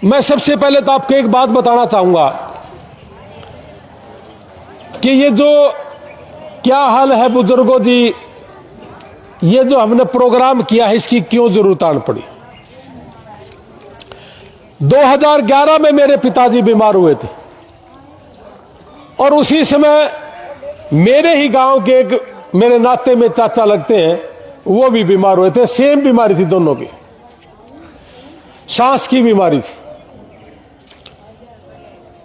मैं सबसे पहले तो आपको एक बात बताना चाहूंगा कि ये जो क्या हाल है बुजुर्गों जी, ये जो हमने प्रोग्राम किया है इसकी क्यों जरूरत आन पड़ी। 2011 में मेरे पिताजी बीमार हुए थे और उसी समय मेरे ही गांव के एक मेरे नाते में चाचा लगते हैं, वो भी बीमार हुए थे। सेम बीमारी थी दोनों की, सांस की बीमारी थी।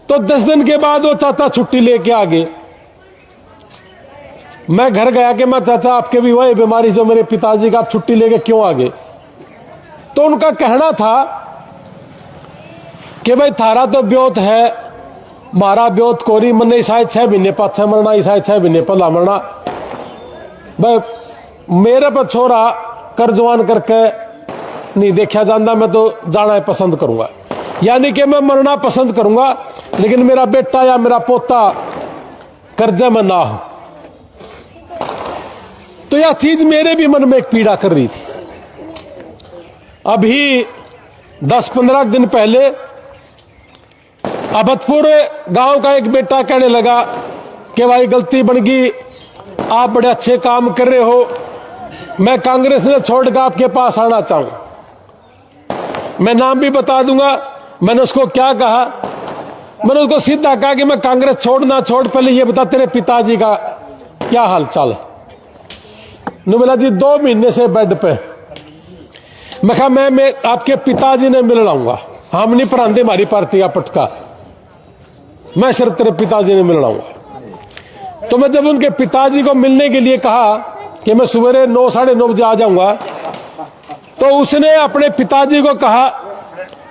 तो 10 दिन के बाद वो चाचा छुट्टी लेके आ गए। मैं घर गया कि मैं चाचा आपके भी वही बीमारी जो मेरे पिताजी का, आप छुट्टी लेके क्यों आ गए। तो उनका कहना था कि भाई थारा तो ब्योत है, मारा ब्योत कोरी मरने शायद 6 महीने पाछे मरना, शायद 6 महीने पहला मरना। भाई मेरे पर छोरा कर जवान करके नहीं देखा जाता, मैं तो जाना है पसंद करूंगा। यानी कि मैं मरना पसंद करूंगा लेकिन मेरा बेटा या मेरा पोता कर्जे में ना हो। तो यह चीज मेरे भी मन में एक पीड़ा कर रही थी। अभी 10-15 दिन पहले अबतपुर गांव का एक बेटा कहने लगा कि भाई गलती बन गई, आप बड़े अच्छे काम कर रहे हो, मैं कांग्रेस ने छोड़कर आपके पास आना चाहूं। मैं नाम भी बता दूंगा। मैंने उसको क्या कहा, मैंने उसको सीधा कहा कि मैं कांग्रेस छोड़ ना छोड़, पहले ये बता तेरे पिताजी का क्या हाल चाल है। बोला जी 2 महीने से बेड पे। मैं कहा मैं आपके पिताजी ने मिल लाऊंगा, हम नहीं परांदे हमारी पार्टी का पटका, मैं सिर्फ तेरे पिताजी ने मिल लाऊंगा। तो मैं जब उनके पिताजी को मिलने के लिए कहा कि मैं सवेरे 9 साढ़े 9 बजे आ जाऊंगा, तो उसने अपने पिताजी को कहा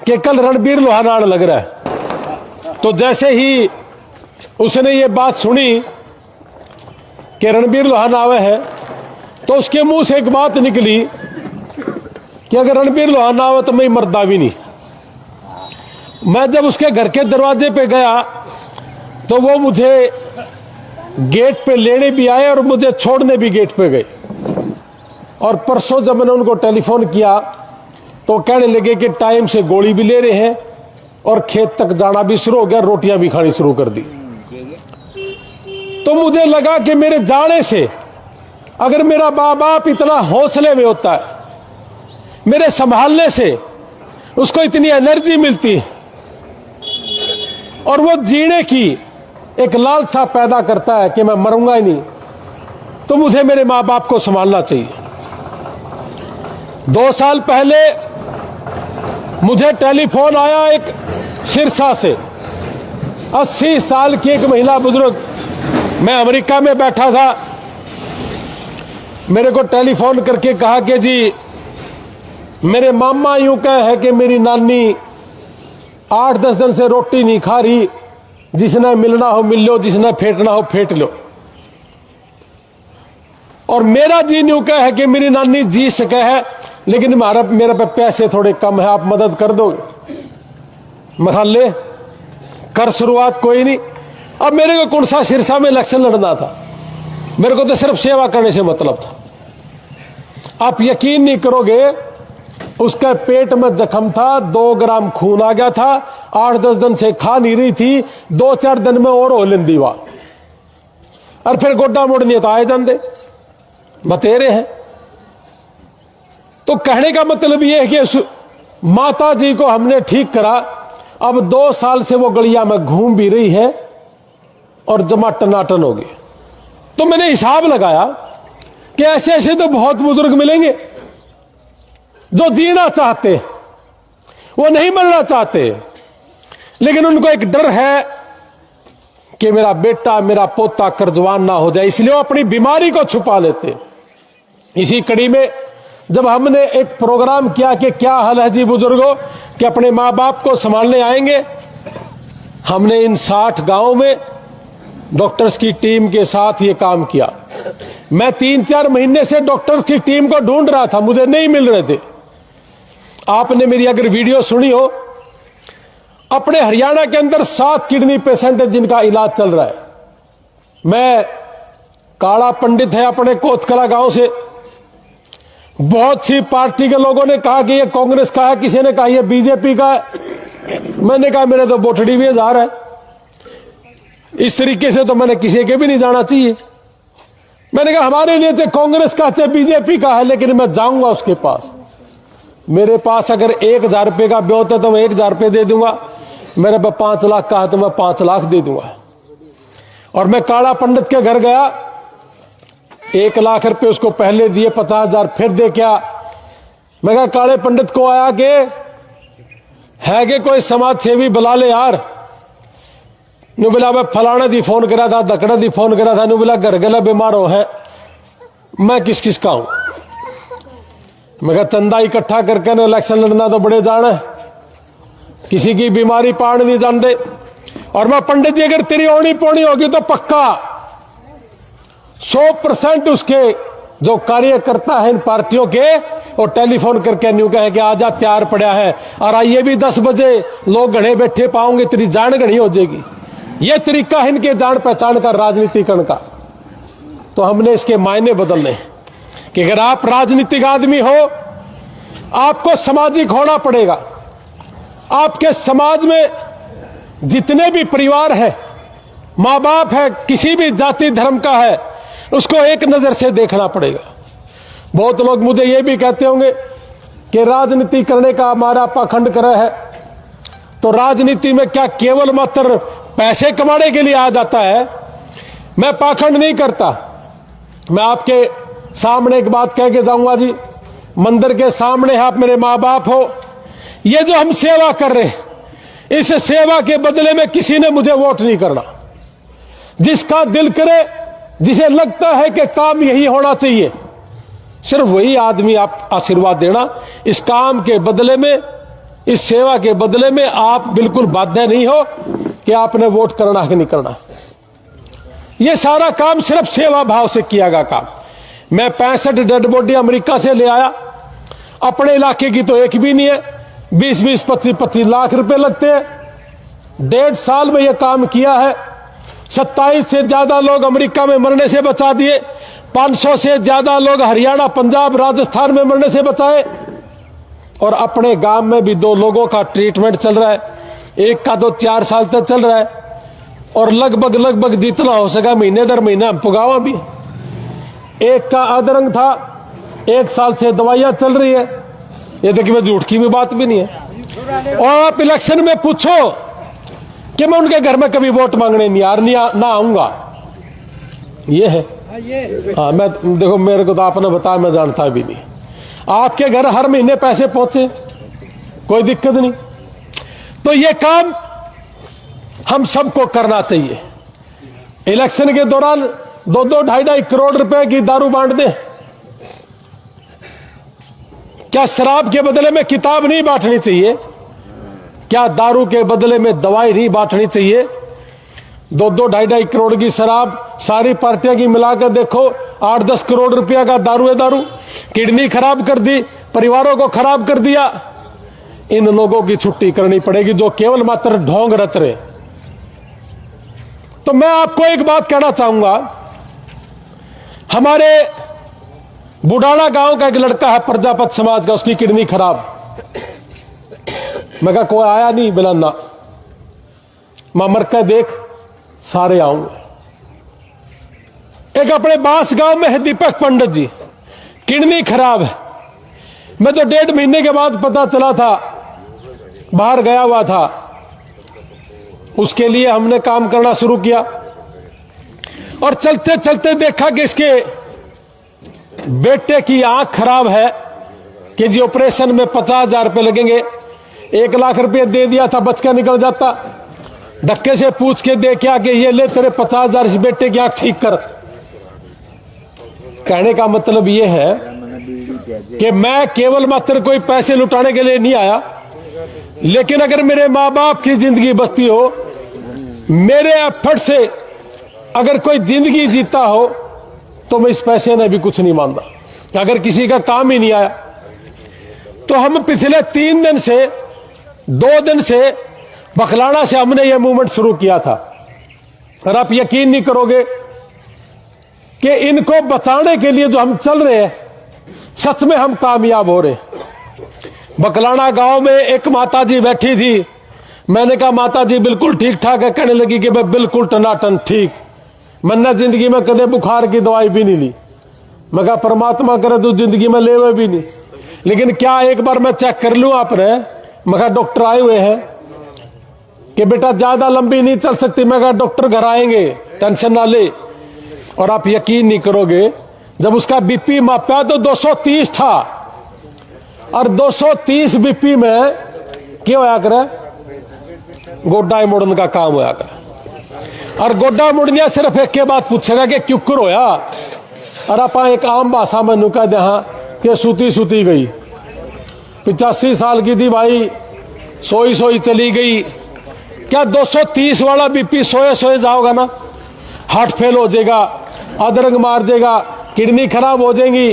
कि कल रणबीर लोहान आने लग रहा है। तो जैसे ही उसने ये बात सुनी कि रणबीर लोहान आवे है, तो उसके मुंह से एक बात निकली कि अगर रणबीर लोहान आवे तो मैं मरदा भी नहीं। मैं जब उसके घर के दरवाजे पे गया तो वो मुझे गेट पे लेने भी आए और मुझे छोड़ने भी गेट पे गए। और परसों जब मैंने उनको टेलीफोन किया तो कहने लगे कि टाइम से गोली भी ले रहे हैं और खेत तक जाना भी शुरू हो गया, रोटियां भी खानी शुरू कर दी। तो मुझे लगा कि मेरे जाने से अगर मेरा माँ बाप इतना हौसले में होता है, मेरे संभालने से उसको इतनी एनर्जी मिलती और वो जीने की एक लालसा पैदा करता है कि मैं मरूंगा ही नहीं, तो मुझे मेरे माँ बाप को संभालना चाहिए। 2 साल पहले मुझे टेलीफोन आया एक सिरसा से, 80 साल की एक महिला बुजुर्ग, मैं अमेरिका में बैठा था, मेरे को टेलीफोन करके कहा कि जी मेरे मामा यूं कहे है कि मेरी नानी 8-10 दिन से रोटी नहीं खा रही, जिसने मिलना हो मिल लो, जिसने फेंटना हो फेंट लो। और मेरा जी यूं कहे है कि मेरी नानी जी सके है लेकिन मेरे पे पैसे थोड़े कम है, आप मदद कर दोगे। मैं कहा ले कर शुरुआत, कोई नहीं। अब मेरे को कौन सा सिरसा में इलेक्शन लड़ना था, मेरे को तो सिर्फ सेवा करने से मतलब था। आप यकीन नहीं करोगे, उसके पेट में जख्म था, 2 ग्राम खून आ गया था, 8-10 दिन से खा नहीं रही थी, 2-4 दिन में और हो लेंदी वा, और फिर गोड्डा मोड़नी तो आए जाते बतेरे हैं। तो कहने का मतलब यह है कि उस माता जी को हमने ठीक करा। अब 2 साल से वो गलिया में घूम भी रही है और जमा टनाटन हो गई। तो मैंने हिसाब लगाया कि ऐसे ऐसे तो बहुत बुजुर्ग मिलेंगे जो जीना चाहते, वो नहीं मरना चाहते, लेकिन उनको एक डर है कि मेरा बेटा मेरा पोता कर्जवान ना हो जाए, इसलिए वो अपनी बीमारी को छुपा लेते। इसी कड़ी में जब हमने एक प्रोग्राम किया कि क्या हाल है जी बुजुर्गों, कि अपने माँ बाप को संभालने आएंगे, हमने इन 60 गांवों में डॉक्टर्स की टीम के साथ ये काम किया। मैं 3-4 महीने से डॉक्टर की टीम को ढूंढ रहा था, मुझे नहीं मिल रहे थे। आपने मेरी अगर वीडियो सुनी हो, अपने हरियाणा के अंदर 7 किडनी पेशेंट है जिनका इलाज चल रहा है। मैं काला पंडित है अपने कोतकला गांव से, बहुत सी पार्टी के लोगों ने कहा कि ये कांग्रेस का है, किसी ने कहा ये बीजेपी का है, मैंने कहा मेरे तो बोटड़ी भी 1000 है, इस तरीके से तो मैंने किसी के भी नहीं जाना चाहिए। मैंने कहा हमारे लिए तो कांग्रेस का चाहे बीजेपी का है, लेकिन मैं जाऊंगा उसके पास। मेरे पास अगर 1000 रुपये का ब्योत है तो मैं 1000 रुपये दे दूंगा, मेरे पास 5 लाख का है तो मैं 5 लाख दे दूंगा। और मैं काला पंडित के घर गया, 1 लाख रुपये उसको पहले दिए, 50,000 फिर दे क्या। मैं कहा काले पंडित को आया कि है कि कोई समाज सेवी बुला ले यार। नु बोला मैं फलाना दी फोन करा था, दकड़ा दी फोन करा था। नु बोला घर गला बीमार हो है, मैं किस किस का हूं। मैं कहा चंदा इकट्ठा करके ना इलेक्शन लड़ना तो बड़े जान है, किसी की बीमारी पाड़ नहीं जानते। और मैं पंडित जी अगर तेरी ओनी पोनी होगी तो पक्का 100% उसके जो कार्यकर्ता है इन पार्टियों के, और टेलीफोन करके न्यू कहे कि आजा तैयार पड़ा है और आइए भी 10 बजे लोग घड़े बैठे पाओगे, तेरी जान घड़ी हो जाएगी। ये तरीका है इनके जान पहचान का, राजनीतिकरण का। तो हमने इसके मायने बदलने कि अगर आप राजनीतिक आदमी हो, आपको सामाजिक होना पड़ेगा। आपके समाज में जितने भी परिवार है, माँ बाप है, किसी भी जाति धर्म का है, उसको एक नजर से देखना पड़ेगा। बहुत लोग मुझे ये भी कहते होंगे कि राजनीति करने का हमारा पाखंड करा है। तो राजनीति में क्या केवल मात्र पैसे कमाने के लिए आ जाता है? मैं पाखंड नहीं करता। मैं आपके सामने एक बात कह के जाऊंगा जी, मंदिर के सामने आप मेरे माँ बाप हो, ये जो हम सेवा कर रहे हैं, इस सेवा के बदले में किसी ने मुझे वोट नहीं करना। जिसका दिल करे, जिसे लगता है कि काम यही होना चाहिए, सिर्फ वही आदमी आप आशीर्वाद देना। इस काम के बदले में, इस सेवा के बदले में आप बिल्कुल बाध्य नहीं हो कि आपने वोट करना है कि नहीं करना। यह सारा काम सिर्फ सेवा भाव से किया गया काम। मैं 65 डेड बॉडी अमेरिका से ले आया, अपने इलाके की तो एक भी नहीं है। 20-20, 25-25 लाख रुपए लगते हैं। 1.5 साल में यह काम किया है। 27 से ज्यादा लोग अमेरिका में मरने से बचा दिए। 500 से ज्यादा लोग हरियाणा, पंजाब, राजस्थान में मरने से बचाए। और अपने गांव में भी 2 लोगों का ट्रीटमेंट चल रहा है, एक का तो 4 साल तक चल रहा है। और लगभग जितना हो सका महीने दर महीने हम पुगावा भी। एक का अधरंग था, 1 साल से दवाइयां चल रही है। ये देखिए मैं झूठ की भी बात भी नहीं है। और आप इलेक्शन में पूछो कि मैं उनके घर में कभी वोट मांगने नहीं यार ना आऊंगा, ये है। हाँ, मैं देखो मेरे को तो आपने बताया, मैं जानता भी नहीं। आपके घर हर महीने पैसे पहुंचे, कोई दिक्कत नहीं। तो ये काम हम सबको करना चाहिए। इलेक्शन के दौरान 2-2, 2.5 करोड़ रुपए की दारू बांट दे। क्या शराब के बदले में किताब नहीं बांटनी चाहिए? क्या दारू के बदले में दवाई नहीं बांटनी चाहिए? 2-2, 2.5 करोड़ की शराब सारी पार्टियां की मिलाकर देखो, 8-10 करोड़ रुपया का दारू है। दारू किडनी खराब कर दी, परिवारों को खराब कर दिया। इन लोगों की छुट्टी करनी पड़ेगी जो केवल मात्र ढोंग रच रहे। तो मैं आपको एक बात कहना चाहूंगा, हमारे बुढ़ाना गांव का एक लड़का है प्रजापत समाज का, उसकी किडनी खराब। मैं कहा कोई आया नहीं, बोला ना। मैं मर के देख, सारे आऊंगे। एक अपने बांस गांव में है दीपक पंडित जी, किडनी खराब है। मैं तो 1.5 महीने के बाद पता चला था, बाहर गया हुआ था। उसके लिए हमने काम करना शुरू किया और चलते चलते देखा कि इसके बेटे की आंख खराब है कि जी ऑपरेशन में 50,000 रुपए लगेंगे। 1 लाख रुपए दे दिया था, बच कर निकल जाता। धक्के से पूछ के देखा कि ये ले तेरे 50,000 इस बेटे की आंख ठीक कर। कहने का मतलब ये है कि मैं केवल मात्र कोई पैसे लुटाने के लिए नहीं आया, लेकिन अगर मेरे माँ बाप की जिंदगी बचती हो, मेरे एफर्ट से अगर कोई जिंदगी जीता हो, तो मैं इस पैसे ने भी कुछ नहीं मानता। अगर किसी का काम ही नहीं आया, तो हम पिछले 3 दिन से 2 दिन से बखलाना से हमने यह मूवमेंट शुरू किया था। और आप यकीन नहीं करोगे कि इनको बचाने के लिए जो हम चल रहे हैं, सच में हम कामयाब हो रहे। बकलाना गांव में एक माताजी बैठी थी, मैंने कहा माता जी बिल्कुल ठीक ठाक है। कहने लगी कि मैं बिल्कुल टनाटन ठीक, मैंने जिंदगी में कदे बुखार की दवाई भी नहीं ली। मैं कहा परमात्मा करे तू जिंदगी में ले भी नहीं, लेकिन क्या एक बार मैं चेक कर लूं आपने। मैं कहा डॉक्टर आए हुए हैं कि बेटा ज्यादा लंबी नहीं चल सकती। मैं कहा डॉक्टर घर आएंगे, टेंशन ना ले। और आप यकीन नहीं करोगे, जब उसका बीपी मापा तो 230 था, और 230 बीपी में क्या होया करे, गोड्डा मुड़न का काम होया करे। और गोड्डा मुड़निया सिर्फ एक के बात पूछेगा कि क्यों होया, और आप एक आम भाषा में नुका दे हाँ कि सूती सूती गई। 85 साल की थी भाई, सोई सोई चली गई। क्या 230 वाला बीपी सोए सोए जाओगा ना, हार्ट फेल हो जाएगा, अदरंग मार देगा, किडनी खराब हो जाएंगी।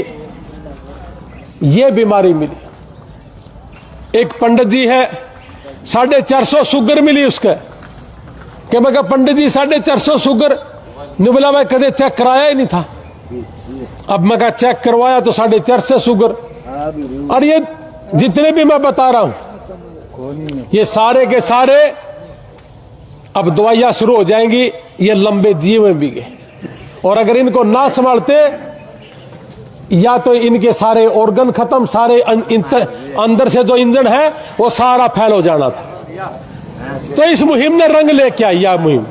ये बीमारी मिली। एक पंडित जी है, 450 शुगर मिली उसके। कि मैं कहा पंडित जी 450 शुगर, नहीं बोला मैं कदे चेक कराया ही नहीं था। अब मैं कहा चेक करवाया तो 450 शुगर। और ये जितने भी मैं बता रहा हूं, ये सारे के सारे अब दवाइयां शुरू हो जाएंगी, ये लंबे जीवन भी गए। और अगर इनको ना संभालते, या तो इनके सारे ऑर्गन खत्म, सारे अंदर से जो इंजन है वो सारा फेल हो जाना था। तो इस मुहिम ने रंग लेके आई यह मुहिम,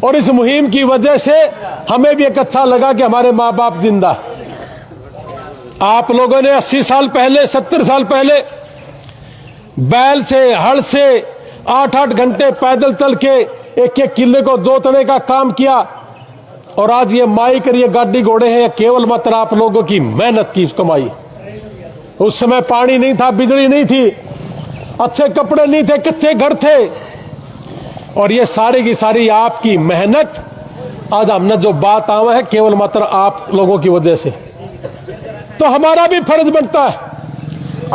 और इस मुहिम की वजह से हमें भी एक अच्छा लगा कि हमारे माँ बाप जिंदा। आप लोगों ने 80 साल पहले, 70 साल पहले बैल से, हल से 8-8 घंटे पैदल चल के एक एक किले को जोतने का काम किया। और आज ये माइक और ये गाड़ी घोड़े हैं, केवल मात्र आप लोगों की मेहनत की कमाई। उस समय पानी नहीं था, बिजली नहीं थी, अच्छे कपड़े नहीं थे, कच्चे घर थे, और ये सारी की सारी आपकी मेहनत। आज हमने जो बात आवा है केवल मात्र आप लोगों की वजह से। तो हमारा भी फर्ज बनता है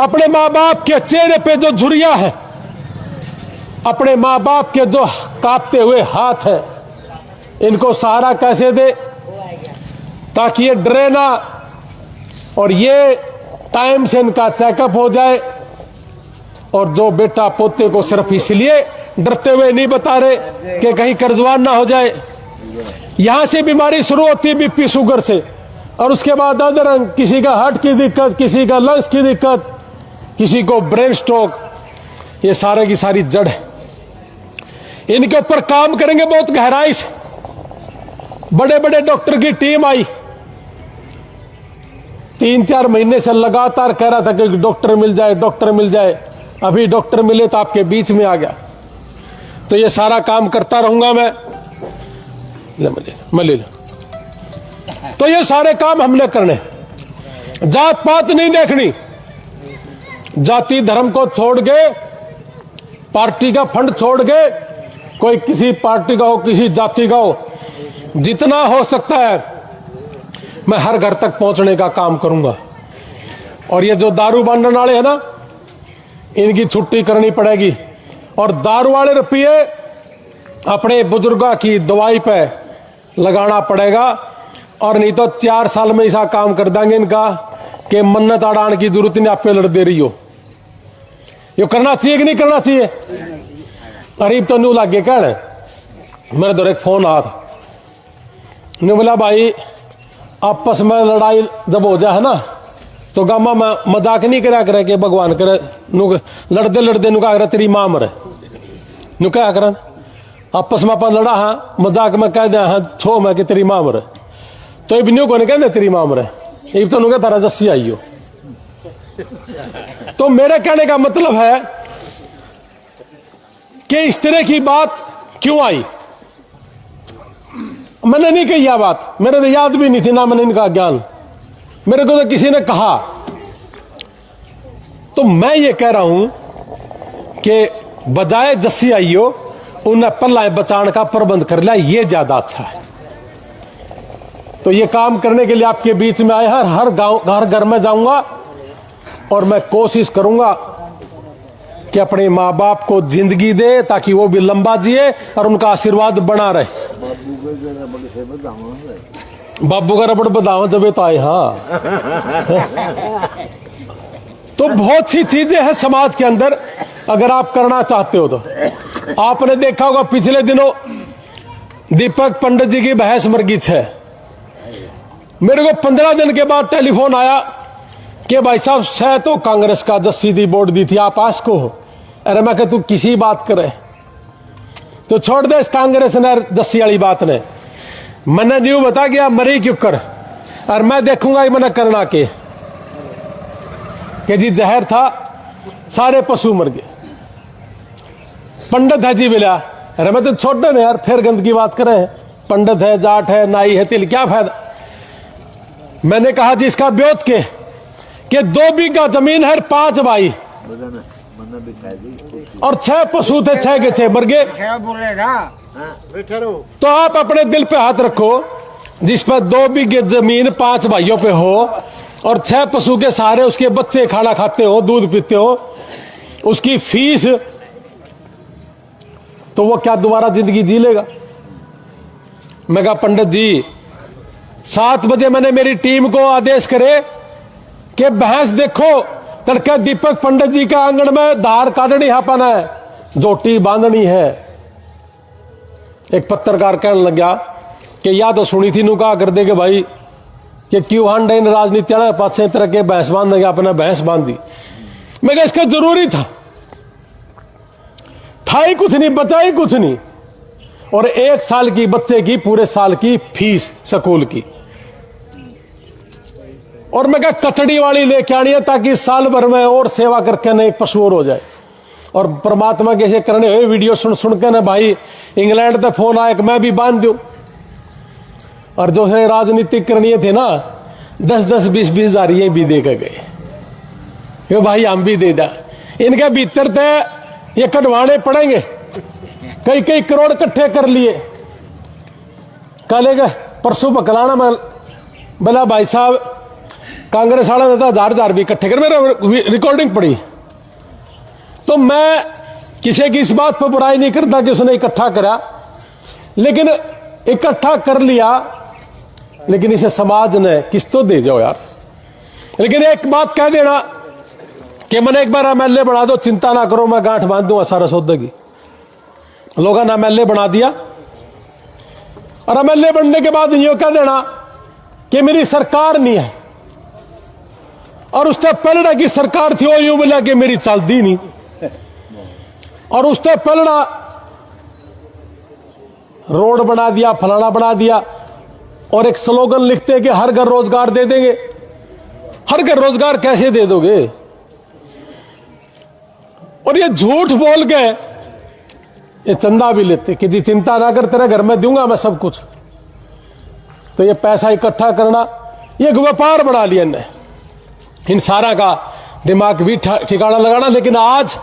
अपने माँ बाप के चेहरे पे जो झुर्रियां है, अपने माँ बाप के जो कांपते हुए हाथ है, इनको सहारा कैसे दे ताकि ये डरे ना, और ये टाइम से इनका चेकअप हो जाए। और जो बेटा पोते को सिर्फ इसलिए डरते हुए नहीं बता रहे कि कहीं कर्जवान ना हो जाए। यहां से बीमारी शुरू होती है बीपी शुगर से, और उसके बाद अदरंग, किसी का हार्ट की दिक्कत, किसी का लंग्स की दिक्कत, किसी को ब्रेन स्ट्रोक। ये सारे की सारी जड़ है। इनके ऊपर काम करेंगे बहुत गहराई से। बड़े बड़े डॉक्टर की टीम आई, 3-4 महीने से लगातार कह रहा था कि डॉक्टर मिल जाए, डॉक्टर मिल जाए। अभी डॉक्टर मिले तो आपके बीच में आ गया। तो ये सारा काम करता रहूंगा मैं। ले लो। तो ये सारे काम हमने करने, जात पात नहीं देखनी। जाति धर्म को छोड़ के, पार्टी का फंड छोड़ के, कोई किसी पार्टी का हो, किसी जाति का हो, जितना हो सकता है मैं हर घर तक पहुंचने का काम करूंगा। और ये जो दारू बांटने वाले हैं ना, इनकी छुट्टी करनी पड़ेगी। और दारू वाले रुपये अपने बुजुर्गों की दवाई पे लगाना पड़ेगा, और नहीं तो 4 साल में ऐसा काम कर देंगे इनका कि मन्नत अड़ाने की जरूरत नहीं, आप पे लड़ दे रही हो। ये करना चाहिए कि नहीं करना चाहिए? गरीब तो नहीं लागे कहने। मेरे दौर एक फोन आ था, ने बोला भाई आपस में लड़ाई जब हो जाए ना, तो गामा में मजाक नहीं करा करे कि भगवान करे लड़ते लड़ते नुका करे तेरी मां मरे, नुका कर आपस में अपन लड़ा। हाँ मजाक में कह दे हाँ छो मैं कि तेरी मां मरे, तो ये बिन्यू को नहीं कहते तेरी मां मरे, ये तो नुका तारा जस्सी आई हो। तो मेरे कहने का मतलब है कि इस तरह की बात क्यों आई। मैंने नहीं कही यह बात, मेरे तो याद भी नहीं थी ना मैंने इनका ज्ञान, मेरे को तो किसी ने कहा। तो मैं ये कह रहा हूं कि बजाय जस्सी आइयो उन्हें पल्ला बचाने का प्रबंध कर लिया, ये ज्यादा अच्छा है। तो ये काम करने के लिए आपके बीच में आए, हर गांव हर घर में जाऊंगा और मैं कोशिश करूंगा कि अपने माँ बाप को जिंदगी दे ताकि वो भी लंबा जिए और उनका आशीर्वाद बना रहे। बाबू का रबड़ बदाम जब तो आए। हाँ तो बहुत सी चीजें हैं समाज के अंदर, अगर आप करना चाहते हो तो। आपने देखा होगा पिछले दिनों दीपक पंडित जी की बहस मरगिच है। मेरे को 15 दिन के बाद टेलीफोन आया कि भाई साहब सह तो कांग्रेस का जस्सी दी बोर्ड दी थी, आप आस को हो। अरे मैं कह तू किसी बात करे तो छोड़ दे इस कांग्रेस ने जस्सी वाली बात ने। मैंने न्यू बता गया मरी क्यों कर, और मैं देखूंगा मैंने करना के कि जी जहर था सारे पशु मर गए। पंडित है जी मिला, अरे मैं तो छोड़ दे यार, फिर गंदगी बात करे हैं। पंडित है, जाट है, नाई है, तिल, क्या फायदा। मैंने कहा जी इसका ब्योत के कि 2 बीघा जमीन है, 5 भाई और 6 पशु थे, 6 के 6 मर गए। तो आप अपने दिल पे हाथ रखो, जिस पर 2 बीघे जमीन 5 भाइयों पे हो और 6 पशु के सहारे उसके बच्चे खाना खाते हो, दूध पीते हो, उसकी फीस, तो वो क्या दोबारा जिंदगी जी लेगा। मैं कहा पंडित जी 7 बजे मैंने मेरी टीम को आदेश करे कि भैंस देखो, तड़के दीपक पंडित जी के आंगन में धार काटनी हापाना है, जोटी बांधनी है। एक पत्रकार कहने लग गया कि या तो सुनी थी नु कहा कर दे के भाई कि क्यों हांडे इन राजनीति पाछे तरह के भैंस बांध देंगे, अपने भैंस बांध दी। मैं कहा इसका जरूरी था ही कुछ नहीं, बचा ही कुछ नहीं। और 1 साल की बच्चे की पूरे साल की फीस स्कूल की। और मैं कहा कचड़ी वाली लेके आनी है ताकि साल भर में और सेवा करके ना एक पशु और हो जाए। और परमात्मा के करने हुए वीडियो सुन सुन के ना भाई इंग्लैंड से फोन आया कि मैं भी बांध दूं। और जो है राजनीतिक करनी थे ना 10-10, 20-20 हजार ये भी दे के गए, ये भाई हम भी दे दा। इनके भीतर थे ये कटवाने पड़ेंगे, कई करोड़ इकट्ठे कर लिए। कल परसों बकलाना में बोला भाई साहब कांग्रेस वाला ने तो 1000 भी इकट्ठे कर, मेरा रिकॉर्डिंग पड़ी। तो मैं किसी की इस बात पर बुराई नहीं करता कि उसने इकट्ठा करा, लेकिन इकट्ठा कर लिया, लेकिन इसे समाज ने किस तो दे जाओ यार। लेकिन एक बात कह देना कि मैंने एक बार एमएलए बना दो, चिंता ना करो मैं गांठ बांध दूंगा सारा सौदे की। लोगों ने एमएलए बना दिया, और एमएलए बनने के बाद यूं कह देना कि मेरी सरकार नहीं है, और उससे पहले की सरकार थी वो यूं बोला कि मेरी चलती नहीं, और उससे पहले रोड बना दिया, फलाना बना दिया, और एक स्लोगन लिखते हैं कि हर घर रोजगार दे देंगे। हर घर रोजगार कैसे दे दोगे। और ये झूठ बोल के ये चंदा भी लेते कि जी चिंता ना कर तेरे घर में दूंगा मैं सब कुछ। तो ये पैसा इकट्ठा करना ये एक व्यापार बना लिया इन्हें। इन सारा का दिमाग भी ठिकाना लगाना, लेकिन आज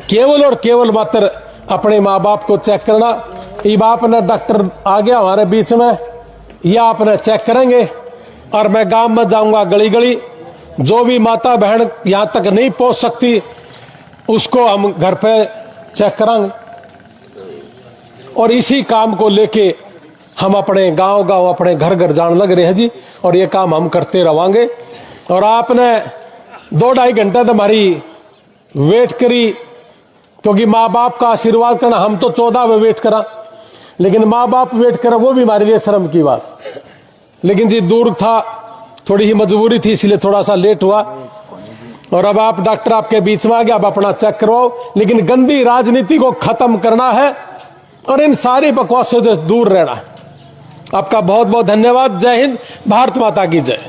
केवल और केवल मात्र अपने माँ बाप को चेक करना। ये बाप ने डॉक्टर आ गया हमारे बीच में, यह आपने चेक करेंगे, और मैं गांव में जाऊंगा गली गली, जो भी माता बहन यहां तक नहीं पहुंच सकती उसको हम घर पे चेक करांगे। और इसी काम को लेके हम अपने गांव गांव अपने घर घर जाने लग रहे हैं जी, और ये काम हम करते रहेंगे। और आपने 2-2.5 घंटे तो हमारी वेट करी, क्योंकि माँ बाप का आशीर्वाद करना, हम तो 14 में वेट करा, लेकिन माँ बाप वेट करा वो भी हमारे लिए शर्म की बात। लेकिन जी दूर था, थोड़ी ही मजबूरी थी, इसलिए थोड़ा सा लेट हुआ। और अब आप डॉक्टर आपके बीच में आ गया, अब अपना चेक करवाओ। लेकिन गंदी राजनीति को खत्म करना है और इन सारी बकवासों से दूर रहना है। आपका बहुत बहुत धन्यवाद। जय हिंद, भारत माता की जय।